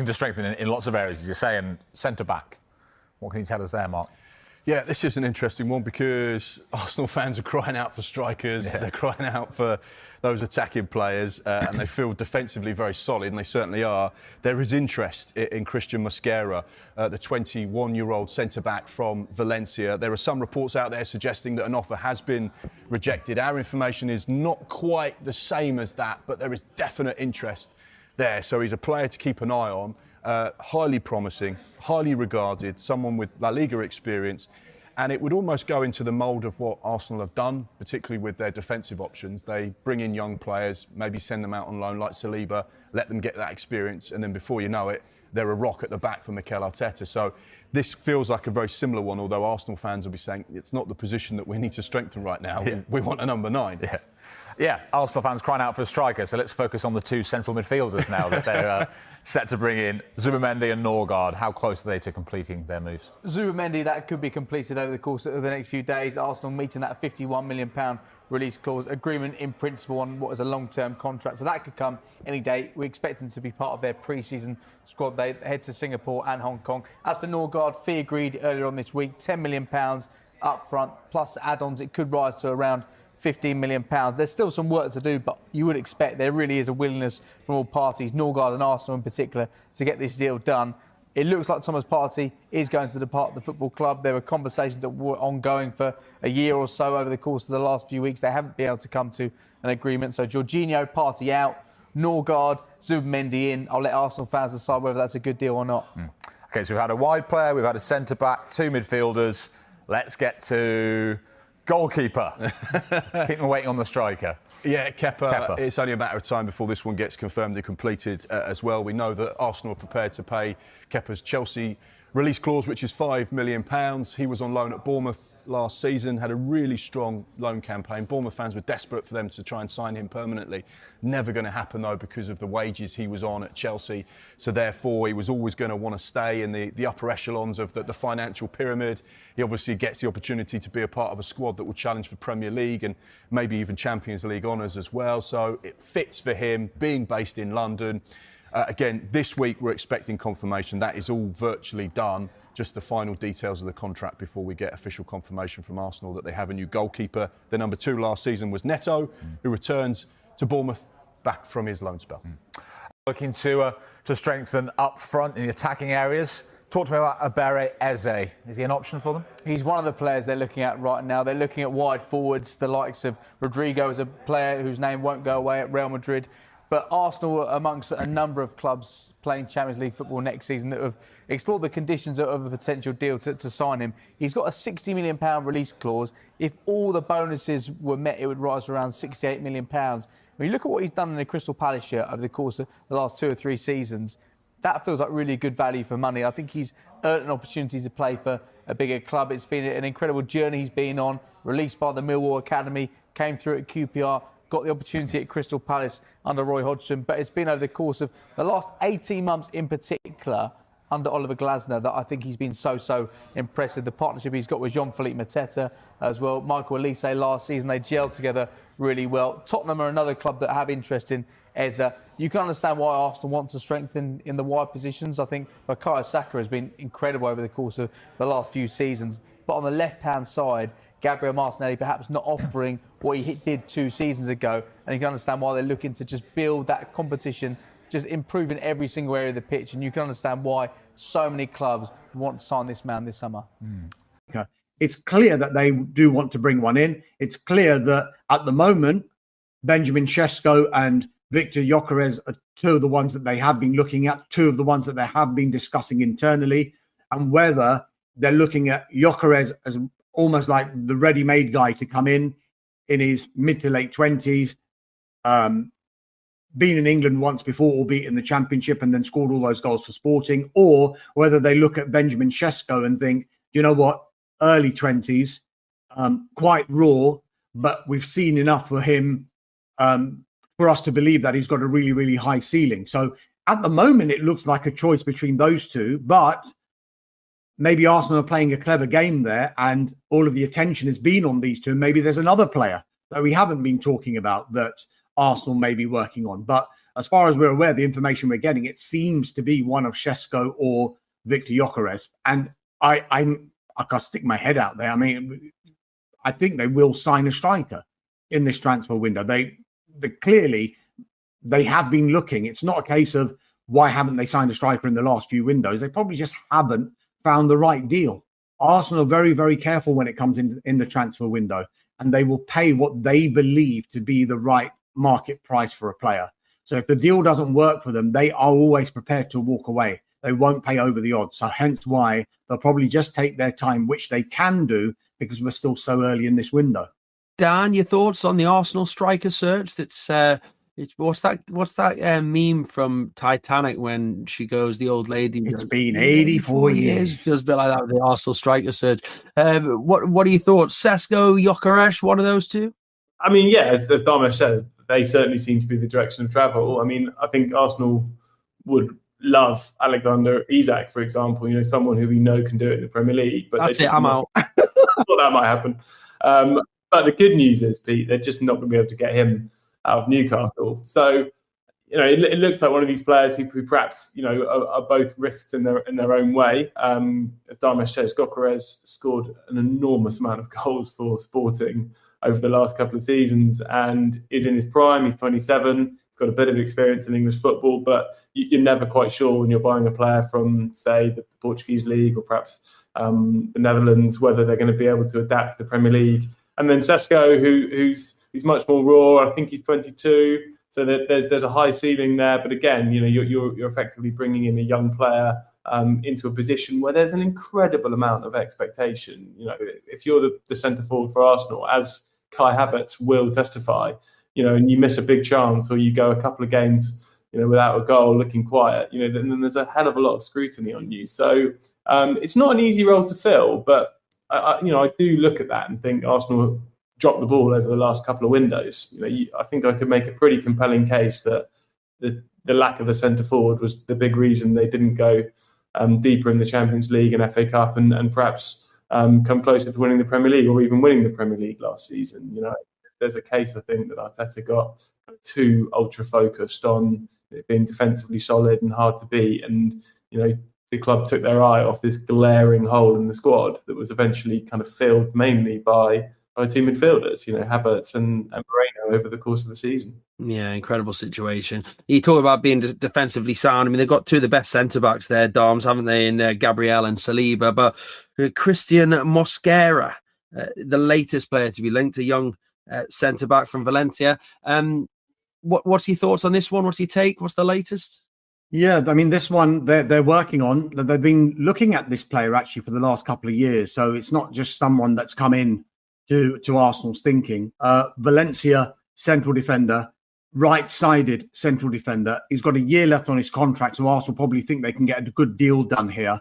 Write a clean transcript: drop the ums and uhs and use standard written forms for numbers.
To strengthen in lots of areas, as you say, and centre-back. What can you tell us there, Mark? Yeah, this is an interesting one because Arsenal fans are crying out for strikers, they're crying out for those attacking players, and they feel defensively very solid, and they certainly are. There is interest in Christian Mosquera, the 21-year-old centre-back from Valencia. There are some reports out there suggesting that an offer has been rejected. Our information is not quite the same as that, but there is definite interest there. So he's a player to keep an eye on. Highly promising, highly regarded, someone with La Liga experience, and it would almost go into the mould of what Arsenal have done, particularly with their defensive options. They bring in young players, maybe send them out on loan like Saliba, let them get that experience, and then before you know it, they're a rock at the back for Mikel Arteta. So this feels like a very similar one, although Arsenal fans will be saying it's not the position that we need to strengthen right now. Yeah. We want a number 9. Yeah, Arsenal fans crying out for a striker, so let's focus on the 2 central midfielders now that they're set to bring in, Zubimendi and Norgard. How close are they to completing their moves? Zubimendi, that could be completed over the course of the next few days. Arsenal meeting that £51 million release clause agreement in principle on what is a long-term contract. So that could come any day. We expect him to be part of their pre-season squad. They head to Singapore and Hong Kong. As for Norgard, fee agreed earlier on this week, £10 million up front, plus add-ons. It could rise to around £15 million. There's still some work to do, but you would expect there really is a willingness from all parties, Norgard and Arsenal in particular, to get this deal done. It looks like Thomas Partey is going to depart the football club. There were conversations that were ongoing for a year or so over the course of the last few weeks. They haven't been able to come to an agreement. So Jorginho, Partey out, Norgard, Zubimendi in. I'll let Arsenal fans decide whether that's a good deal or not. OK, so we've had a wide player, we've had a centre-back, 2 midfielders. Let's get to goalkeeper. Keep them waiting on the striker. Yeah, Kepa. It's only a matter of time before this one gets confirmed and completed as well. We know that Arsenal are prepared to pay Kepa's Chelsea release clause, which is £5 million. He was on loan at Bournemouth last season, had a really strong loan campaign. Bournemouth fans were desperate for them to try and sign him permanently. Never going to happen, though, because of the wages he was on at Chelsea. So, therefore, he was always going to want to stay in the upper echelons of the financial pyramid. He obviously gets the opportunity to be a part of a squad that will challenge for Premier League and maybe even Champions League honours as well. So, it fits for him, being based in London. Again, this week we're expecting confirmation. That is all virtually done. Just the final details of the contract before we get official confirmation from Arsenal that they have a new goalkeeper. Their number 2 last season was Neto, who returns to Bournemouth back from his loan spell. Looking to strengthen up front in the attacking areas. Talk to me about Abere Eze. Is he an option for them? He's one of the players they're looking at right now. They're looking at wide forwards. The likes of Rodrigo is a player whose name won't go away at Real Madrid. But Arsenal are amongst a number of clubs playing Champions League football next season that have explored the conditions of a potential deal to sign him. He's got a £60 million release clause. If all the bonuses were met, it would rise to around £68 million. When you look at what he's done in the Crystal Palace shirt over the course of the last 2 or 3 seasons, that feels like really good value for money. I think he's earned an opportunity to play for a bigger club. It's been an incredible journey he's been on, released by the Millwall Academy, came through at QPR, got the opportunity at Crystal Palace under Roy Hodgson, but it's been over the course of the last 18 months in particular under Oliver Glasner that I think he's been so impressive. The partnership he's got with Jean-Philippe Mateta as well, Michael Elise last season, they gelled together really well. Tottenham are another club that have interest in Eze. You can understand why Arsenal want to strengthen in the wide positions. I think Bukayo Saka has been incredible over the course of the last few seasons, but on the left-hand side, Gabriel Martinelli perhaps not offering what he did 2 seasons ago, and you can understand why they're looking to just build that competition, just improving every single area of the pitch, and you can understand why so many clubs want to sign this man this summer. Okay. It's clear that they do want to bring one in. It's clear that at the moment, Benjamin Sesko and Victor Gyökeres are 2 of the ones that they have been looking at, 2 of the ones that they have been discussing internally, and whether they're looking at Gyökeres as almost like the ready-made guy to come in his mid to late 20s, been in England once before, albeit in the Championship, and then scored all those goals for Sporting, or whether they look at Benjamin Sesko and think, you know what, early 20s, quite raw, but we've seen enough for him for us to believe that he's got a really, really high ceiling. So at the moment, it looks like a choice between those 2, but maybe Arsenal are playing a clever game there and all of the attention has been on these 2. Maybe there's another player that we haven't been talking about that Arsenal may be working on. But as far as we're aware, the information we're getting, it seems to be one of Sesko or Victor Gyökeres. And I can't stick my head out there. I mean, I think they will sign a striker in this transfer window. They clearly they have been looking. It's not a case of why haven't they signed a striker in the last few windows. They probably just haven't found the right deal. Arsenal are very, very careful when it comes in the transfer window, and they will pay what they believe to be the right market price for a player. So if the deal doesn't work for them, they are always prepared to walk away. They won't pay over the odds. So hence why they'll probably just take their time, which they can do because we're still so early in this window. Dan, your thoughts on the Arsenal striker search? What's that meme from Titanic when she goes, the old lady? It's been 84 years. Feels a bit like that with the Arsenal striker search. What are your thoughts? Sesko, Gyökeres, one of those two? I mean, yeah, as Dharmesh says, they certainly seem to be the direction of travel. I mean, I think Arsenal would love Alexander Isak, for example, someone who we know can do it in the Premier League. But that's it, I'm out. Thought that might happen. But the good news is, Pete, they're just not going to be able to get him out of Newcastle. So, it looks like one of these players who perhaps, are both risks in their own way. As Dharmesh says, Gyökeres scored an enormous amount of goals for Sporting over the last couple of seasons and is in his prime. He's 27. He's got a bit of experience in English football, but you're never quite sure when you're buying a player from, say, the Portuguese league or perhaps the Netherlands, whether they're going to be able to adapt to the Premier League. And then Sesko, who's much more raw. I think he's 22, so there's a high ceiling there. But again, you're effectively bringing in a young player into a position where there's an incredible amount of expectation. If you're the centre forward for Arsenal, as Kai Havertz will testify, and you miss a big chance or you go a couple of games, without a goal, looking quiet, then there's a hell of a lot of scrutiny on you. So it's not an easy role to fill, but I do look at that and think Arsenal dropped the ball over the last couple of windows. I think I could make a pretty compelling case that the lack of a centre forward was the big reason they didn't go deeper in the Champions League and FA Cup and perhaps come closer to winning the Premier League or even winning the Premier League last season. There's a case, I think, that Arteta got too ultra focused on being defensively solid and hard to beat, and the club took their eye off this glaring hole in the squad that was eventually kind of filled mainly by two midfielders, Havertz and Moreno over the course of the season. Yeah, incredible situation. You talk about being defensively sound. I mean, they've got two of the best centre-backs there, Darms, haven't they, in Gabriel and Saliba. But Christian Mosquera, the latest player to be linked, a young centre-back from Valencia. What's your thoughts on this one? What's your take? What's the latest? Yeah, I mean, this one they're working on. They've been looking at this player actually for the last couple of years. So it's not just someone that's come in to Arsenal's thinking. Valencia central defender, right-sided central defender. He's got a year left on his contract, so Arsenal probably think they can get a good deal done here.